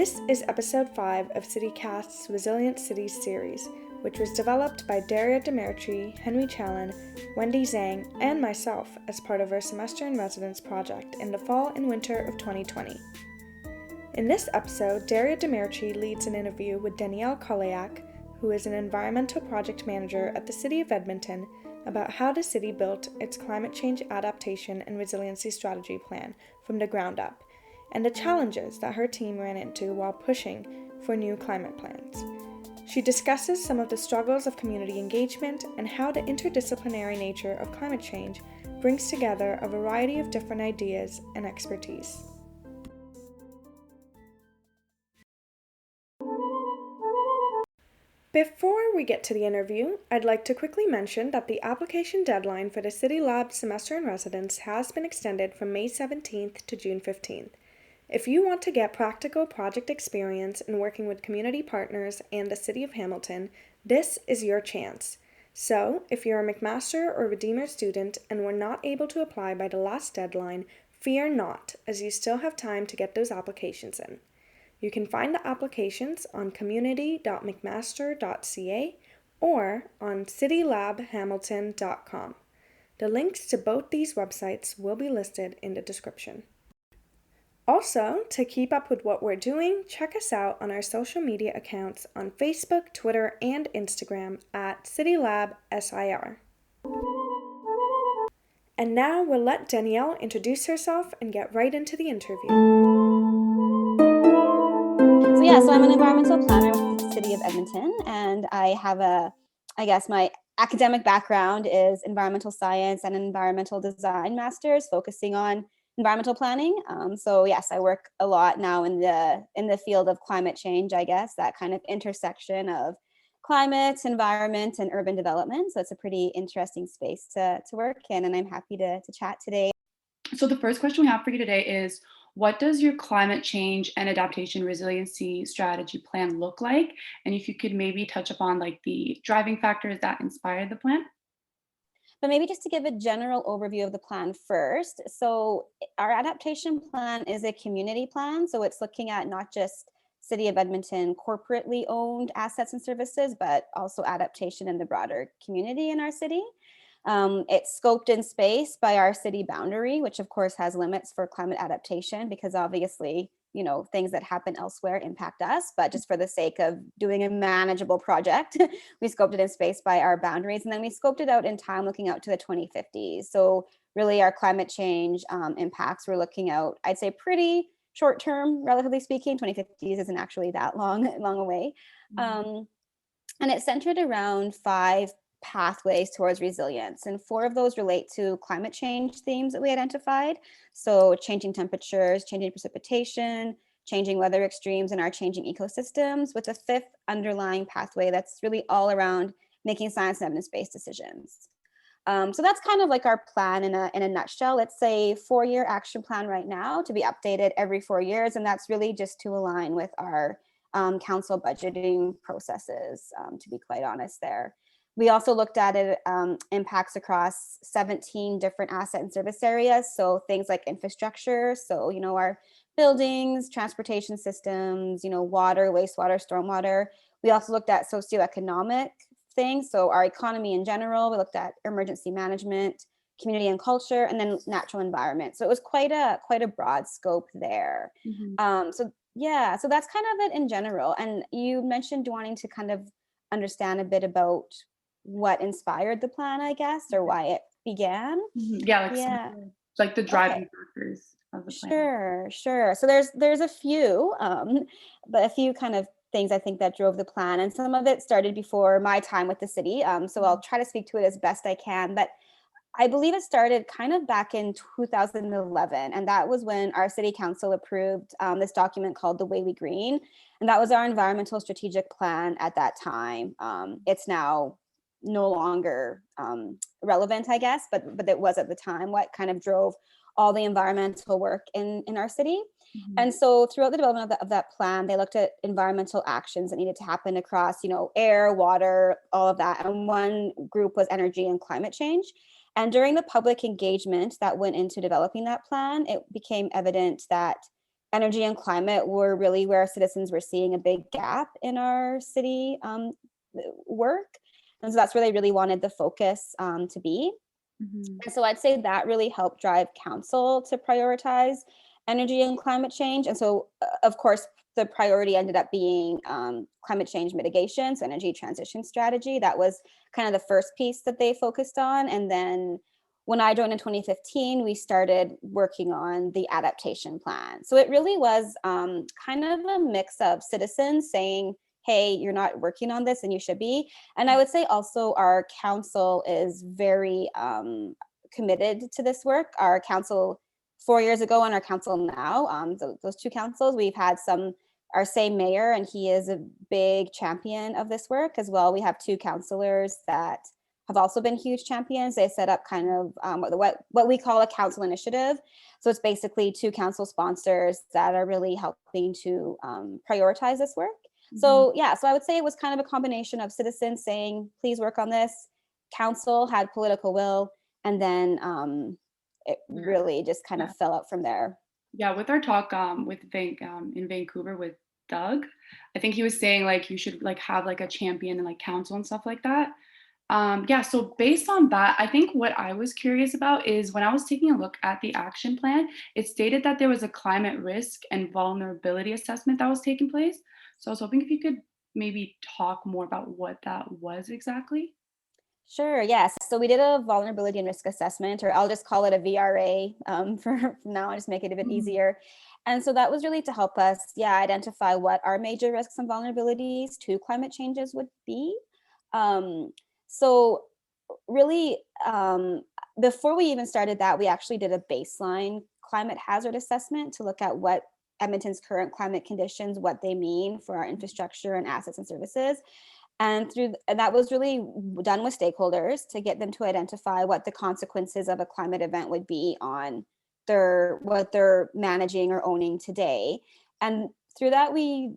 This is episode 5 of CityCast's Resilient Cities series, which was developed by Derya, Demirci, Challen, Wendy, Zhang, and myself as part of our Semester in Residence project in the fall and winter of 2020. In this episode, Derya Demirci leads an interview with Danielle Koleyak, who is an environmental project manager at the City of Edmonton, about how the city built its climate change adaptation and resiliency strategy plan from the ground up, and the challenges that her team ran into while pushing for new climate plans. She discusses some of the struggles of community engagement and how the interdisciplinary nature of climate change brings together a variety of different ideas and expertise. Before we get to the interview, I'd like to quickly mention that the application deadline for the CityLAB Semester in Residence has been extended from May 17th to June 15th. If you want to get practical project experience in working with community partners and the City of Hamilton, this is your chance. So, if you're a McMaster or Redeemer student and were not able to apply by the last deadline, fear not, as you still have time to get those applications in. You can find the applications on community.mcmaster.ca or on citylabhamilton.com. The links to both these websites will be listed in the description. Also, to keep up with what we're doing, check us out on our social media accounts on Facebook, Twitter, and Instagram at CityLAB SIR. And now we'll let Danielle introduce herself and get right into the interview. So I'm an environmental planner with the City of Edmonton, and I have my academic background is environmental science and environmental design masters focusing on environmental planning. I work a lot now in the field of climate change, that kind of intersection of climate, environment, and urban development. So it's a pretty interesting space to work in, and I'm happy to chat today. So the first question we have for you today is, what does your climate change and adaptation resiliency strategy plan look like? And if you could maybe touch upon the driving factors that inspired the plan. But maybe just to give a general overview of the plan first. So our adaptation plan is a community plan. So it's looking at not just City of Edmonton corporately owned assets and services, but also adaptation in the broader community in our city. It's scoped in space by our city boundary, which of course has limits for climate adaptation because obviously, things that happen elsewhere impact us, but just for the sake of doing a manageable project, we scoped it in space by our boundaries. And then we scoped it out in time, looking out to the 2050s. So really our climate change impacts, we're looking out, I'd say pretty short term, relatively speaking. 2050s isn't actually that long away. And it's centered around 5 pathways towards resilience, and 4 of those relate to climate change themes that we identified. So changing temperatures, changing precipitation, changing weather extremes, and our changing ecosystems, with a 5th underlying pathway that's really all around making science and evidence-based decisions. So that's kind of like our plan in a nutshell. It's a 4-year action plan right now to be updated every 4 years, and that's really just to align with our council budgeting processes, to be quite honest there. We also looked at it impacts across 17 different asset and service areas. So things like infrastructure, so, our buildings, transportation systems, water, wastewater, stormwater. We also looked at socioeconomic things. So our economy in general, we looked at emergency management, community and culture, and then natural environment. So it was quite a broad scope there. So that's kind of it in general. And you mentioned wanting to kind of understand a bit about what inspired the plan, or why it began. Like the driving factors of the plan. Sure. So there's a few, but a few kind of things I think that drove the plan, and some of it started before my time with the city. So I'll try to speak to it as best I can, but I believe it started kind of back in 2011, and that was when our city council approved this document called The Way We Green, and that was our environmental strategic plan at that time. It's now no longer relevant, but it was at the time what kind of drove all the environmental work in our city. And so throughout the development of that plan, they looked at environmental actions that needed to happen across, air, water, all of that. And one group was energy and climate change. And during the public engagement that went into developing that plan, it became evident that energy and climate were really where citizens were seeing a big gap in our city work. And so that's where they really wanted the focus to be. Mhm. And so I'd say that really helped drive council to prioritize energy and climate change. And so, of course, the priority ended up being climate change mitigation, so energy transition strategy. That was kind of the first piece that they focused on. And then when I joined in 2015, we started working on the adaptation plan. So it really was kind of a mix of citizens saying, hey, you're not working on this and you should be. And I would say also our council is very committed to this work. Our council 4 years ago and our council now, those two councils, we've had our same mayor, and he is a big champion of this work as well. We have two councilors that have also been huge champions. They set up kind of what we call a council initiative. So it's basically two council sponsors that are really helping to prioritize this work. So yeah, so I would say it was kind of a combination of citizens saying, please work on this. Council had political will, and then it really just kind of fell out from there. Yeah, with our talk in Vancouver with Doug, I think he was saying like you should like have like a champion and like council and stuff like that. Yeah, so based on that, I think what I was curious about is when I was taking a look at the action plan, it stated that there was a climate risk and vulnerability assessment that was taking place. So I was hoping if you could maybe talk more about what that was exactly. Sure, yes. So we did a vulnerability and risk assessment, or I'll just call it a VRA from now on, just make it a bit Mhm. easier. And so that was really to help us, identify what our major risks and vulnerabilities to climate changes would be. Um, so really, before we even started that, we actually did a baseline climate hazard assessment to look at what Edmonton's current climate conditions, what they mean for our infrastructure and assets and services. And that was really done with stakeholders to get them to identify what the consequences of a climate event would be on what they're managing or owning today. And through that, we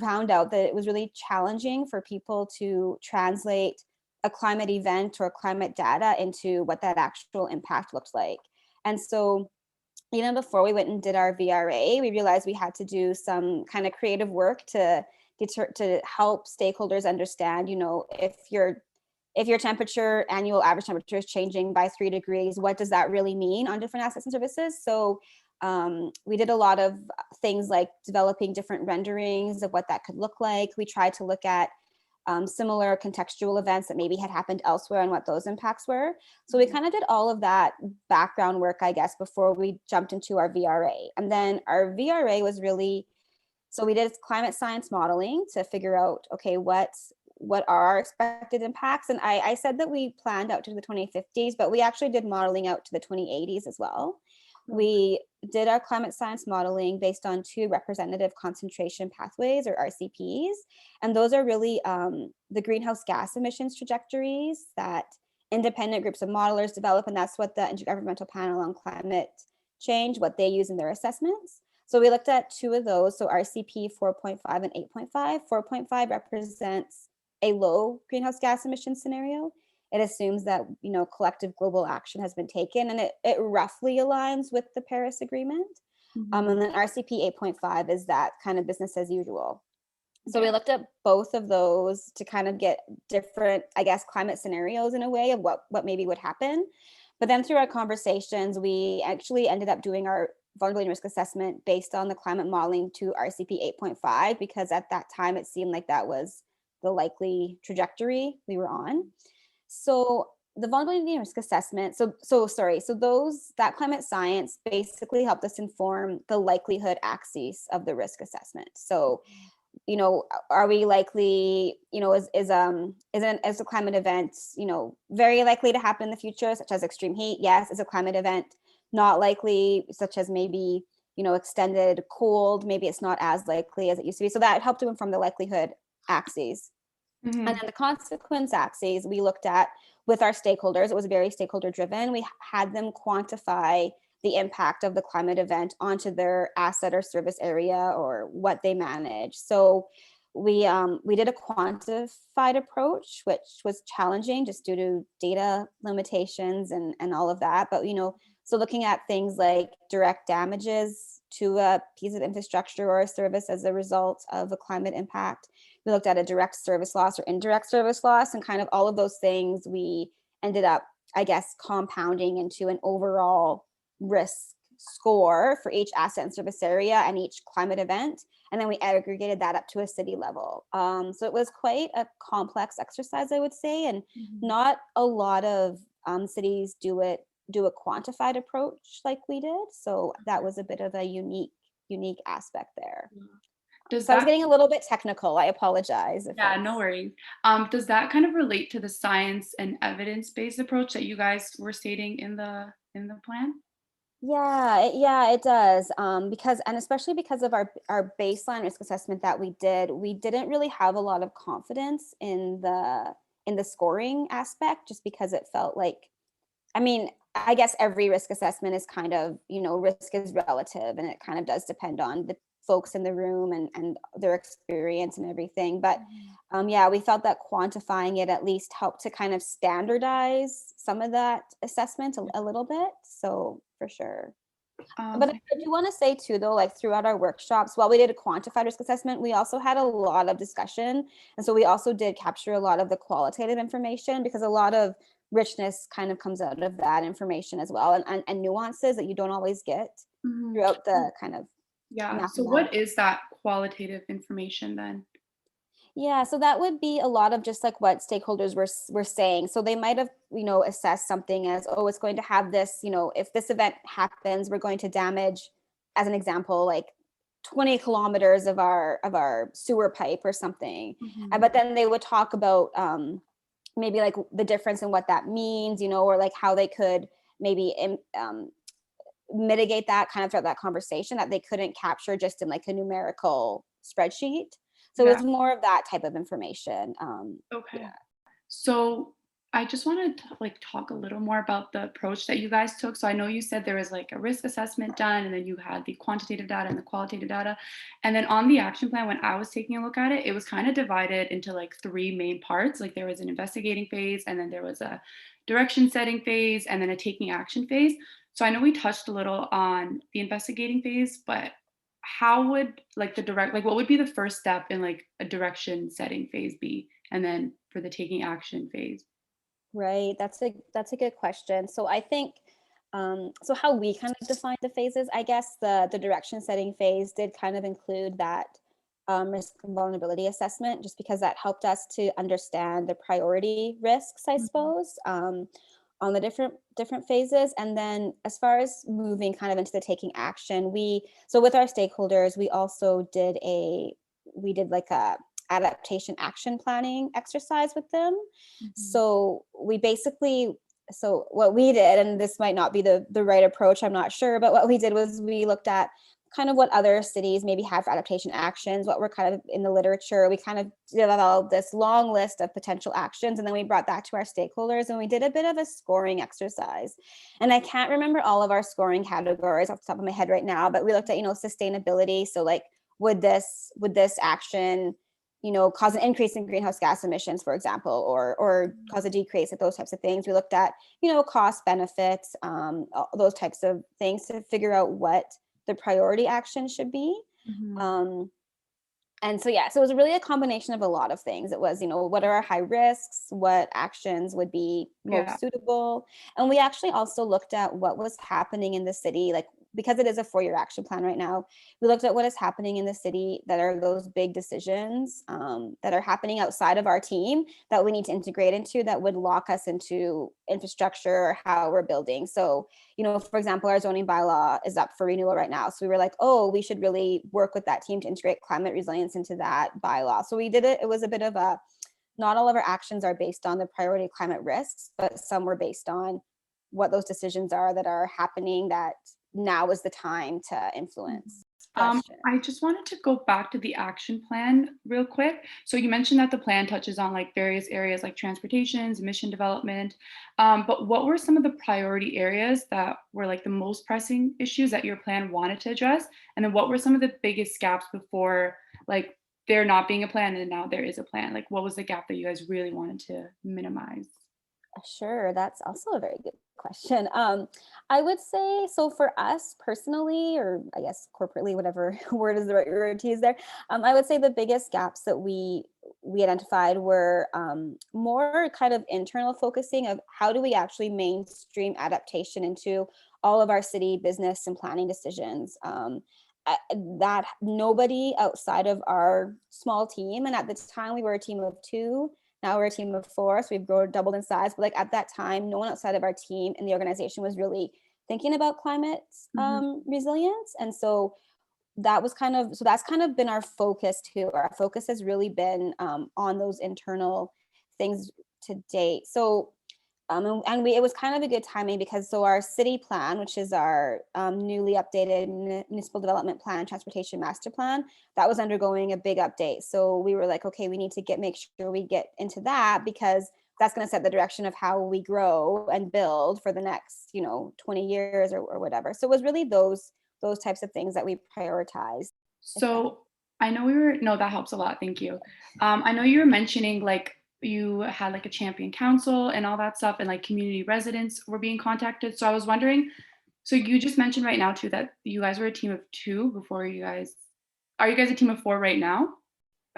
found out that it was really challenging for people to translate a climate event or climate data into what that actual impact looked like. And so even before we went and did our VRA, we realized we had to do some kind of creative work to help stakeholders understand, if your annual average temperature is changing by 3 degrees, what does that really mean on different assets and services? So we did a lot of things like developing different renderings of what that could look like. We tried to look at similar contextual events that maybe had happened elsewhere and what those impacts were. So we kind of did all of that background work, I guess, before we jumped into our VRA. And then our VRA was really, so we did climate science modeling to figure out, okay, what are our expected impacts? And I said that we planned out to the 2050s, but we actually did modeling out to the 2080s as well. We did our climate science modeling based on 2 representative concentration pathways, or RCPs. And those are really the greenhouse gas emissions trajectories that independent groups of modelers develop. And that's what the Intergovernmental Panel on Climate Change, what they use in their assessments. So we looked at 2 of those. So RCP 4.5 and 8.5. 4.5 represents a low greenhouse gas emission scenario. It assumes that, collective global action has been taken, and it roughly aligns with the Paris Agreement. Mhm. And then RCP 8.5 is that kind of business as usual. So we Yeah. looked at both of those to kind of get different, I guess, climate scenarios in a way of what maybe would happen. But then through our conversations, we actually ended up doing our vulnerability and risk assessment based on the climate modeling to RCP 8.5, because at that time it seemed like that was the likely trajectory we were on. So the vulnerability and risk assessment, so that climate science basically helped us inform the likelihood axes of the risk assessment. So, are we likely, is a climate event, very likely to happen in the future, such as extreme heat? Yes. Is a climate event not likely, such as maybe, extended cold? Maybe it's not as likely as it used to be. So that helped to inform the likelihood axes. And Mhm. then the consequence axes we looked at with our stakeholders. It was very stakeholder driven. We had them quantify the impact of the climate event onto their asset or service area or what they manage. So we did a quantified approach, which was challenging just due to data limitations and all of that. But so looking at things like direct damages to a piece of infrastructure or a service as a result of a climate impact. We looked at a direct service loss or indirect service loss, and kind of all of those things we ended up, I guess, compounding into an overall risk score for each asset and service area and each climate event. And then we aggregated that up to a city level. So it was quite a complex exercise, I would say, and not a lot of cities do a quantified approach like we did. So that was a bit of a unique aspect there. So I was getting a little bit technical. I apologize. Yeah, no worries. Does that kind of relate to the science and evidence-based approach that you guys were stating in the plan? Yeah, it does. And especially because of our baseline risk assessment that we didn't really have a lot of confidence in the scoring aspect, just because it felt like, I mean, I guess every risk assessment is kind of, risk is relative, and it kind of does depend on the folks in the room and their experience and everything. But yeah, we felt that quantifying it at least helped to kind of standardize some of that assessment a little bit. So for sure. But I do want to say too, though, like throughout our workshops, while we did a quantified risk assessment, we also had a lot of discussion. And so we also did capture a lot of the qualitative information, because a lot of richness kind of comes out of that information as well, and nuances that you don't always get throughout the kind of So what is that qualitative information then? Yeah, so that would be a lot of just like what stakeholders were saying. So they might have, assessed something as, oh, it's going to have this, if this event happens, we're going to damage, as an example, like 20 kilometers of our sewer pipe or something. But then they would talk about maybe like the difference in what that means, or like how they could maybe mitigate that kind of throughout that conversation that they couldn't capture just in like a numerical spreadsheet. So it's more of that type of information. Okay. Yeah. So I just wanted to like talk a little more about the approach that you guys took. So I know you said there was like a risk assessment done, and then you had the quantitative data and the qualitative data. And then on the action plan, when I was taking a look at it, it was kind of divided into like 3 main parts. Like there was an investigating phase, and then there was a direction setting phase, and then a taking action phase. So I know we touched a little on the investigating phase, but how would like what would be the first step in like a direction setting phase be, and then for the taking action phase? Right, that's a good question. So I think so how we kind of define the phases, I guess the direction setting phase did kind of include that risk and vulnerability assessment, just because that helped us to understand the priority risks, I suppose, on the different phases. And then as far as moving kind of into the taking action, so with our stakeholders, we also did like a adaptation action planning exercise with them. So what we did, and this might not be the right approach, I'm not sure, but what we did was we looked at kind of what other cities maybe have for adaptation actions, what were kind of in the literature. We kind of developed this long list of potential actions, and then we brought that to our stakeholders, and we did a bit of a scoring exercise. And I can't remember all of our scoring categories off the top of my head right now, but we looked at, sustainability. So like, would this action, cause an increase in greenhouse gas emissions, for example, or cause a decrease, at those types of things. We looked at, cost benefits, those types of things to figure out what the priority action should be. And so, so it was really a combination of a lot of things. It was, what are our high risks? What actions would be most suitable? And we actually also looked at what was happening in the city, like, because it is a 4-year action plan right now, we looked at what is happening in the city that are those big decisions that are happening outside of our team that we need to integrate into, that would lock us into infrastructure or how we're building. So, for example, our zoning bylaw is up for renewal right now. So we were like, oh, we should really work with that team to integrate climate resilience into that bylaw. So we did it. It was a bit of not all of our actions are based on the priority climate risks, but some were based on what those decisions are that are happening that now is the time to influence. I just wanted to go back to the action plan real quick. So you mentioned that the plan touches on like various areas like transportations, emission development, but what were some of the priority areas that were like the most pressing issues that your plan wanted to address? And then what were some of the biggest gaps before like there not being a plan and now there is a plan? Like what was the gap that you guys really wanted to minimize? Sure, that's also a very good question. I would say, so for us personally, or I guess corporately, whatever word is the right word to use there, I would say the biggest gaps that we identified were more kind of internal focusing of how do we actually mainstream adaptation into all of our city business and planning decisions. That nobody outside of our small team, and at the time we were a team of 2, now we're a team of 4, so we've grown, doubled in size, but like at that time, no one outside of our team and the organization was really thinking about climate resilience. And so that's kind of been our focus too. Our focus has really been on those internal things to date. So it was kind of a good timing because our city plan, which is our newly updated municipal development plan, transportation master plan, that was undergoing a big update. So we were like, okay, we need to make sure we get into that because that's going to set the direction of how we grow and build for the next, 20 years or whatever. So it was really those types of things that we prioritized. So I know no, that helps a lot. Thank you. I know you were mentioning like you had like a champion council and all that stuff, and like community residents were being contacted. So I was wondering, so you just mentioned right now too that you guys were a team of 2 before are you guys a team of 4 right now?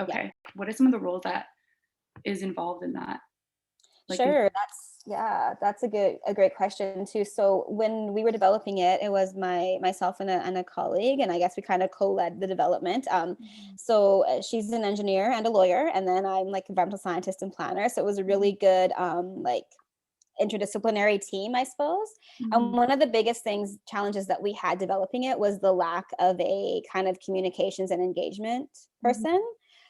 Okay. Yeah. What are some of the roles that is involved in that? Like sure. That's a great question too. So when we were developing it, it was myself and a colleague, and I guess we kind of co-led the development. So she's an engineer and a lawyer, and then I'm like environmental scientist and planner. So it was a really good like interdisciplinary team, I suppose. And one of the biggest challenges that we had developing it was the lack of a kind of communications and engagement person.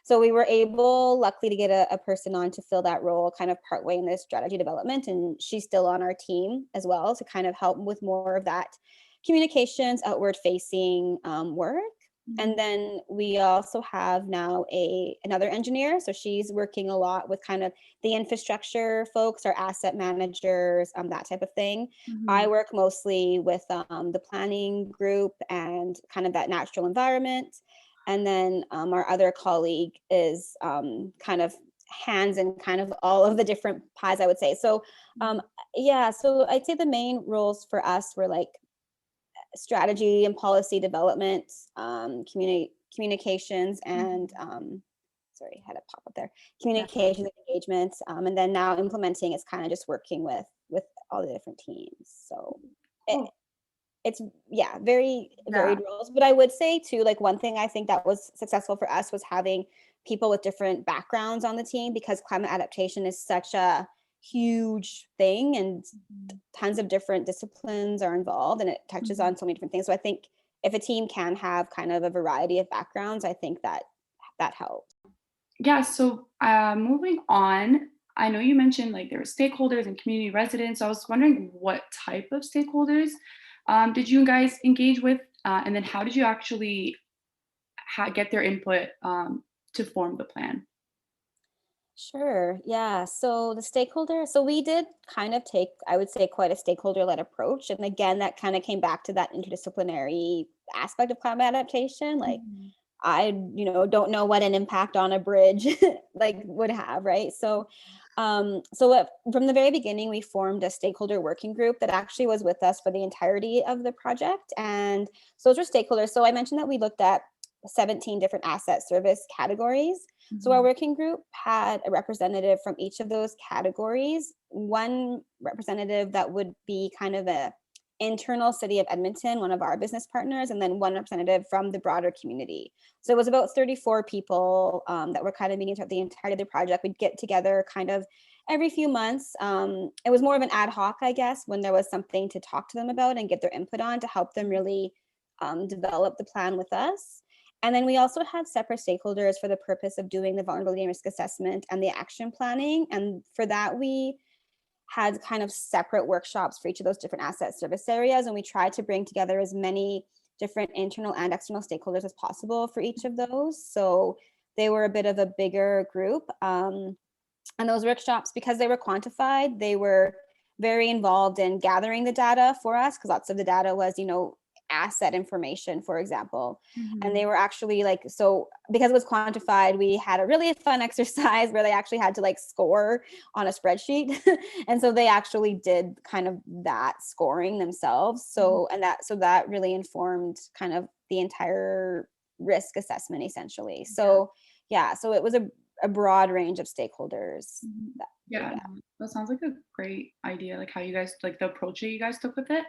So we were able, luckily, to get a person on to fill that role kind of partway in this strategy development. And she's still on our team as well to kind of help with more of that communications, outward facing work. And then we also have now another engineer. So she's working a lot with kind of the infrastructure folks, our asset managers, that type of thing. I work mostly with the planning group and kind of that natural environment. And then our other colleague is kind of hands in kind of all of the different pies, I would say. So so I'd say the main roles for us were like strategy and policy development, communications, and sorry, I had a pop up there. Communications and engagement, and then now implementing is kind of just working with all the different teams. So it's very varied roles. But I would say too, like one thing I think that was successful for us was having people with different backgrounds on the team, because climate adaptation is such a huge thing and tons of different disciplines are involved, and it touches on so many different things. So I think if a team can have kind of a variety of backgrounds, I think that helps. Yeah, so moving on, I know you mentioned like there were stakeholders and community residents. So I was wondering what type of stakeholders did you guys engage with? And then how did you actually get their input to form the plan? Sure. Yeah. So the stakeholder, so we did kind of take, I would say, quite a stakeholder-led approach. And again, that kind of came back to that interdisciplinary aspect of climate adaptation. Like I, don't know what an impact on a bridge like would have, right? So from the very beginning, we formed a stakeholder working group that actually was with us for the entirety of the project. And so those were stakeholders. So I mentioned that we looked at 17 different asset service categories. So our working group had a representative from each of those categories, one representative that would be kind of a internal City of Edmonton, one of our business partners, and then one representative from the broader community. So it was about 34 people that were kind of meeting throughout the entirety of the project. We'd get together kind of every few months. It was more of an ad hoc, I guess, when there was something to talk to them about and get their input on to help them really develop the plan with us. And then we also had separate stakeholders for the purpose of doing the vulnerability and risk assessment and the action planning. And for that, we had kind of separate workshops for each of those different asset service areas. And we tried to bring together as many different internal and external stakeholders as possible for each of those. So they were a bit of a bigger group. And those workshops, because they were quantified, they were very involved in gathering the data for us, because lots of the data was, asset information, for example. Mm-hmm. And they were actually like, so because it was quantified, we had a really fun exercise where they actually had to like score on a spreadsheet. And so they actually did kind of that scoring themselves. So, and that really informed kind of the entire risk assessment essentially. So yeah, so it was a broad range of stakeholders. Yeah, that sounds like a great idea, like how you guys, like the approach that you guys took with it.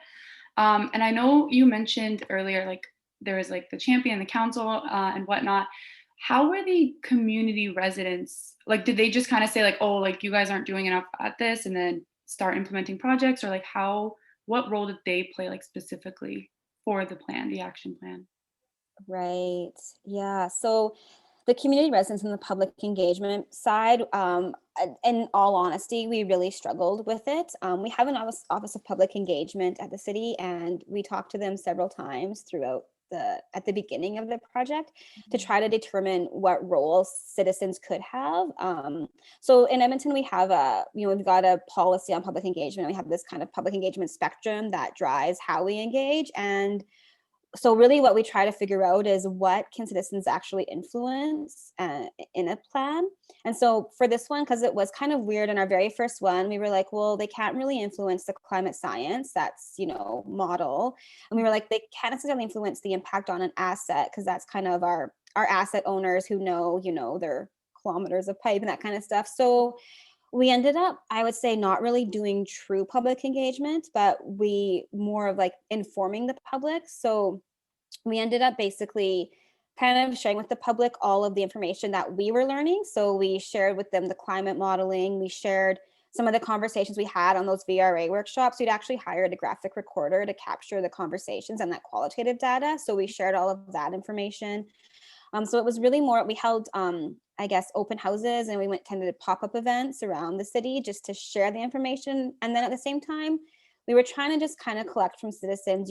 And I know you mentioned earlier, like there was like the champion, the council, and whatnot. How were the community residents, like, did they just kind of say like, oh, like you guys aren't doing enough at this, and then start implementing projects, or like what role did they play like specifically for the plan, the action plan? Right. Yeah. So the community residents and the public engagement side, in all honesty, we really struggled with it. We have an office of public engagement at the city, and we talked to them several times throughout at the beginning of the project to try to determine what roles citizens could have. So in Edmonton, we have we've got a policy on public engagement. We have this kind of public engagement spectrum that drives how we engage. And so really what we try to figure out is what can citizens actually influence in a plan. And so for this one, because it was kind of weird in our very first one, we were like, well, they can't really influence the climate science, that's, model. And we were like, they can't necessarily influence the impact on an asset, because that's kind of our asset owners who know, their kilometers of pipe and that kind of stuff. So we ended up, I would say, not really doing true public engagement, but we more of like informing the public. So we ended up basically kind of sharing with the public all of the information that we were learning. So we shared with them the climate modeling. We shared some of the conversations we had on those VRA workshops. We'd actually hired a graphic recorder to capture the conversations and that qualitative data. So we shared all of that information. So it was really more, we held, I guess, open houses, and we attended pop-up events around the city just to share the information. And then at the same time, we were trying to just kind of collect from citizens,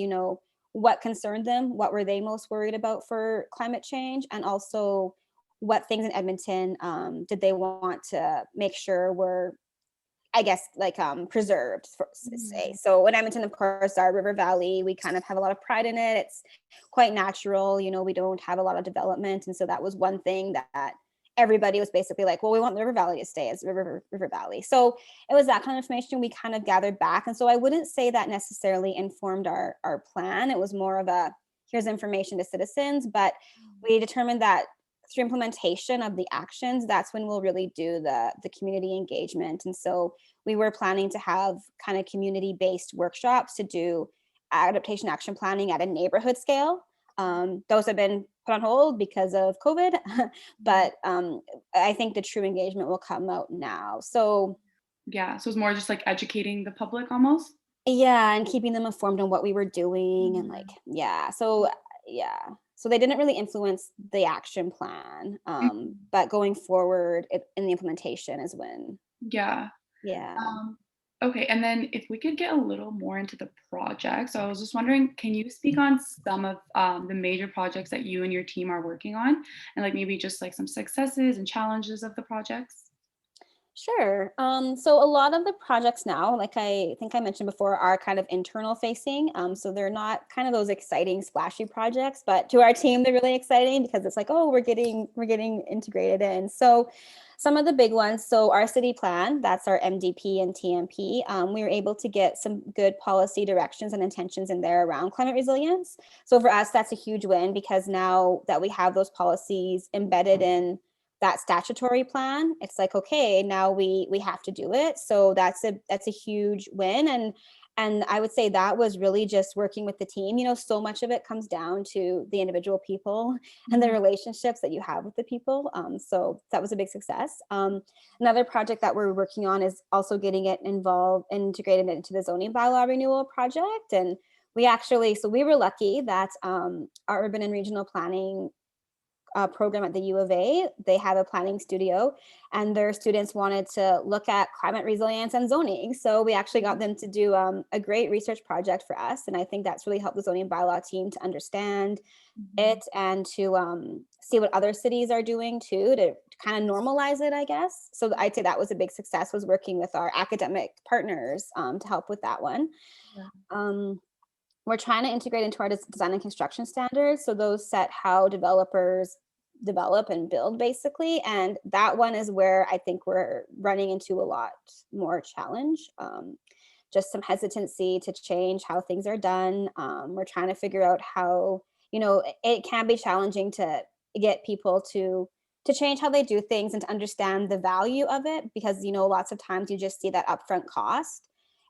what concerned them, what were they most worried about for climate change, and also what things in Edmonton did they want to make sure were, I guess, like preserved, say. So in Edmonton, of course, our river valley, we kind of have a lot of pride in it. It's quite natural, we don't have a lot of development. And so that was one thing that everybody was basically like, well, we want the river valley to stay as river valley. So it was that kind of information we kind of gathered back. And so I wouldn't say that necessarily informed our plan. It was more of a, here's information to citizens, but we determined that through implementation of the actions, that's when we'll really do the community engagement. And so we were planning to have kind of community-based workshops to do adaptation action planning at a neighborhood scale. Those have been put on hold because of COVID, but I think the true engagement will come out now. So yeah, so it's more just like educating the public almost. Yeah, and keeping them informed on what we were doing, and like, so they didn't really influence the action plan, but going forward in the implementation is when. Yeah. Okay, and then if we could get a little more into the project. So I was just wondering, can you speak on some of the major projects that you and your team are working on, and like maybe just like some successes and challenges of the projects? Sure. So a lot of the projects now, like I think I mentioned before, are kind of internal facing. So they're not kind of those exciting, splashy projects, but to our team, they're really exciting because it's like, oh, we're getting integrated in. So some of the big ones. So our city plan, that's our MDP and TMP. We were able to get some good policy directions and intentions in there around climate resilience. So for us, that's a huge win, because now that we have those policies embedded in that statutory plan, it's like, okay, now we have to do it. So that's a huge win. And I would say that was really just working with the team. So much of it comes down to the individual people and the relationships that you have with the people. So that was a big success. Another project that we're working on is also getting it integrated into the zoning bylaw renewal project. And we were lucky that our urban and regional planning program at the U of A, they have a planning studio, and their students wanted to look at climate resilience and zoning. So we actually got them to do a great research project for us. And I think that's really helped the zoning bylaw team to understand it and to see what other cities are doing too, to kind of normalize it, I guess. So I'd say that was a big success, was working with our academic partners to help with that one. we're trying to integrate into our design and construction standards. So those set how developers develop and build basically. And that one is where I think we're running into a lot more challenge. Just some hesitancy to change how things are done. We're trying to figure out how, it can be challenging to get people to change how they do things and to understand the value of it, because, lots of times you just see that upfront cost.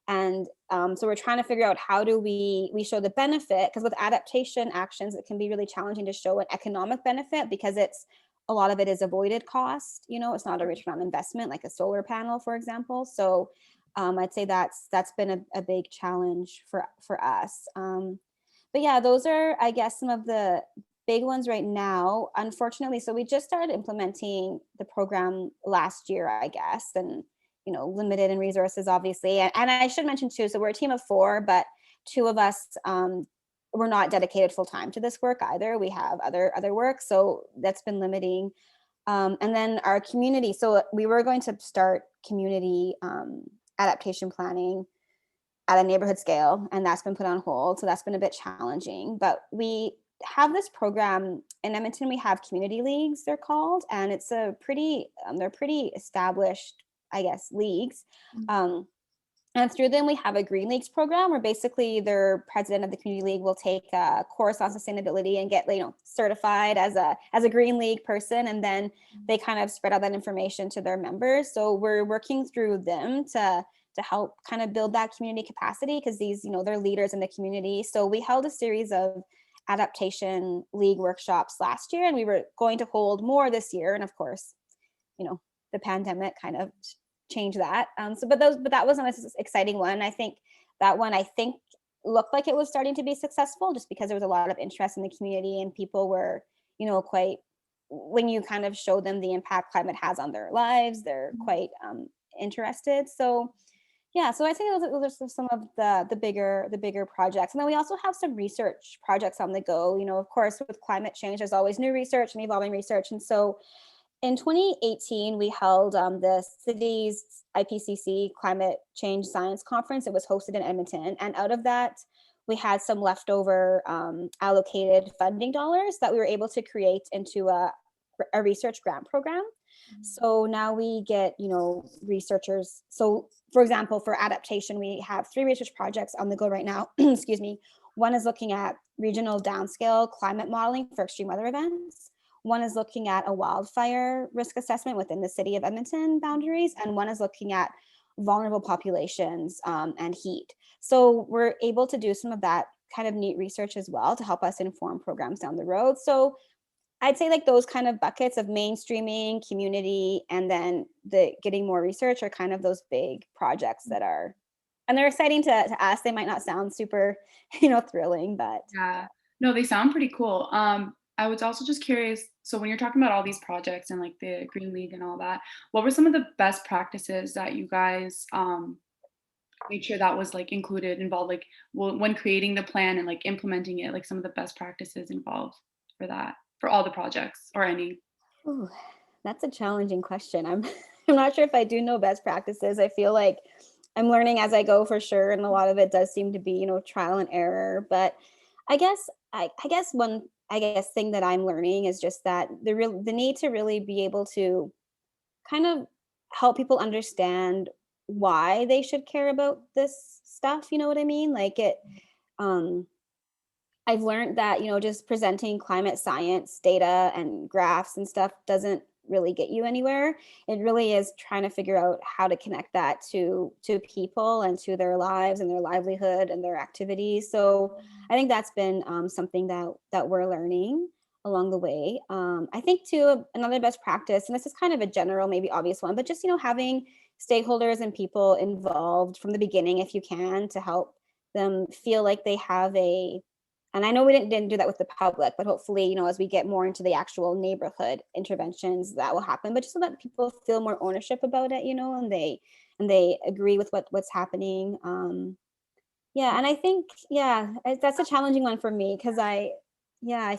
And so we're trying to figure out how do we show the benefit, because with adaptation actions, it can be really challenging to show an economic benefit because a lot of it is avoided cost. It's not a return on investment like a solar panel, for example. So I'd say that's been a big challenge for us. But yeah, those are, I guess, some of the big ones right now, unfortunately. So we just started implementing the program last year, I guess, and limited in resources, obviously. And I should mention too, so we're a team of 4, but 2 of us we're not dedicated full time to this work either. We have other work, so that's been limiting. And then our community. So we were going to start community adaptation planning at a neighborhood scale, and that's been put on hold. So that's been a bit challenging. But we have this program in Edmonton. We have community leagues, they're called, and it's a pretty they're pretty established, I guess, leagues. And through them, we have a Green Leagues program where basically their president of the community league will take a course on sustainability and get, certified as a Green League person. And then they kind of spread out that information to their members. So we're working through them to help kind of build that community capacity, because these, they're leaders in the community. So we held a series of adaptation league workshops last year, and we were going to hold more this year. And of course, the pandemic kind of change that. But that wasn't an exciting one. I think that one looked like it was starting to be successful, just because there was a lot of interest in the community and people were, quite, when you kind of show them the impact climate has on their lives, they're quite interested. So yeah, so I think those are some of the bigger projects. And then we also have some research projects on the go. Of course, with climate change, there's always new research and evolving research. And so in 2018, we held the city's IPCC Climate Change Science Conference. It was hosted in Edmonton. And out of that, we had some leftover allocated funding dollars that we were able to create into a research grant program. So now we get, researchers. So for example, for adaptation, we have 3 research projects on the go right now. Excuse me. One is looking at regional downscale climate modeling for extreme weather events. One is looking at a wildfire risk assessment within the City of Edmonton boundaries, and one is looking at vulnerable populations and heat. So we're able to do some of that kind of neat research as well to help us inform programs down the road. So I'd say like those kind of buckets of mainstreaming, community, and then the getting more research are kind of those big projects that are, and they're exciting to us. They might not sound super, thrilling, but Yeah, no, they sound pretty cool. I was also just curious, so when you're talking about all these projects and like the Green League and all that, what were some of the best practices that you guys made sure that was like involved, like when creating the plan and like implementing it, like some of the best practices involved for that, for all the projects or any? ooh, that's a challenging question. I'm I'm not sure if I do know best practices. I feel like I'm learning as I go for sure, and a lot of it does seem to be, trial and error. But I guess one thing that I'm learning is just that the need to really be able to kind of help people understand why they should care about this stuff. You know what I mean? Like um I've learned that, just presenting climate science data and graphs and stuff doesn't really get you anywhere. It really is trying to figure out how to connect that to people and to their lives and their livelihood and their activities. So I think that's been something that we're learning along the way. I think too, another best practice, and this is kind of a general, maybe obvious one, but just, having stakeholders and people involved from the beginning, if you can, to help them feel like they have and I know we didn't do that with the public, but hopefully, as we get more into the actual neighborhood interventions, that will happen. But just so that people feel more ownership about it, and they agree with what's happening. Yeah, and I think, that's a challenging one for me, because I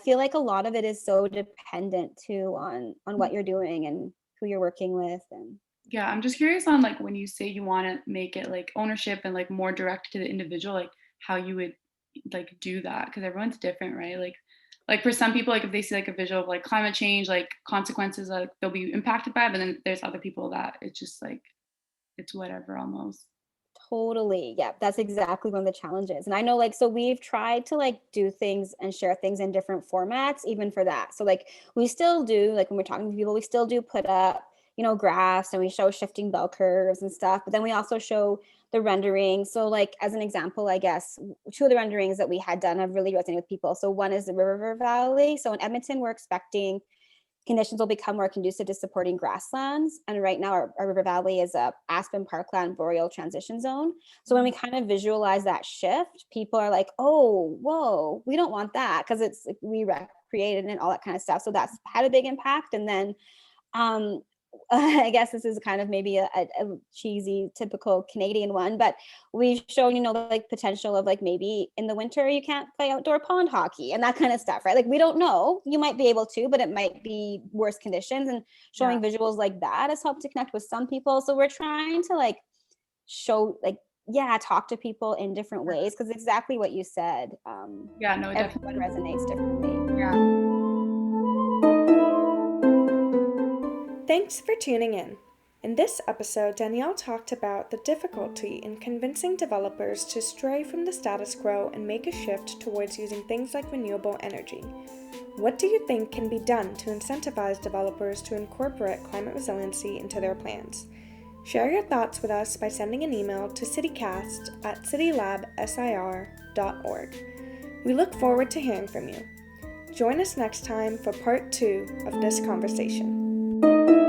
feel like a lot of it is so dependent too on what you're doing and who you're working with. And Yeah, I'm just curious on like when you say you want to make it like ownership and like more direct to the individual, like how you would like do that, because everyone's different, right? Like for some people, like if they see like a visual of like climate change, like consequences, like they'll be impacted by it, but then there's other people that it's just like it's whatever almost. Totally. Yeah, that's exactly one of the challenges. And I know like so we've tried to like do things and share things in different formats even for that. So like we still do like when we're talking to people, we still do put up, graphs, and we show shifting bell curves and stuff, but then we also show the rendering. So like as an example, I guess two of the renderings that we had done have really resonated with people. So one is the river valley. So in Edmonton, we're expecting conditions will become more conducive to supporting grasslands. And right now our river valley is a aspen parkland boreal transition zone. So when we kind of visualize that shift, people are like, oh, whoa, we don't want that, because it's like we recreated and all that kind of stuff. So that's had a big impact. And then I guess this is kind of maybe a cheesy, typical Canadian one, but we've shown, like potential of like maybe in the winter you can't play outdoor pond hockey and that kind of stuff, right? Like we don't know, you might be able to, but it might be worse conditions, and showing visuals like that has helped to connect with some people. So we're trying to like show like, talk to people in different ways, because exactly what you said. Yeah, no, it everyone definitely resonates differently. Yeah. Thanks for tuning in. In this episode, Danielle talked about the difficulty in convincing developers to stray from the status quo and make a shift towards using things like renewable energy. What do you think can be done to incentivize developers to incorporate climate resiliency into their plans? Share your thoughts with us by sending an email to citykast@citylabsir.org. We look forward to hearing from you. Join us next time for part 2 of this conversation.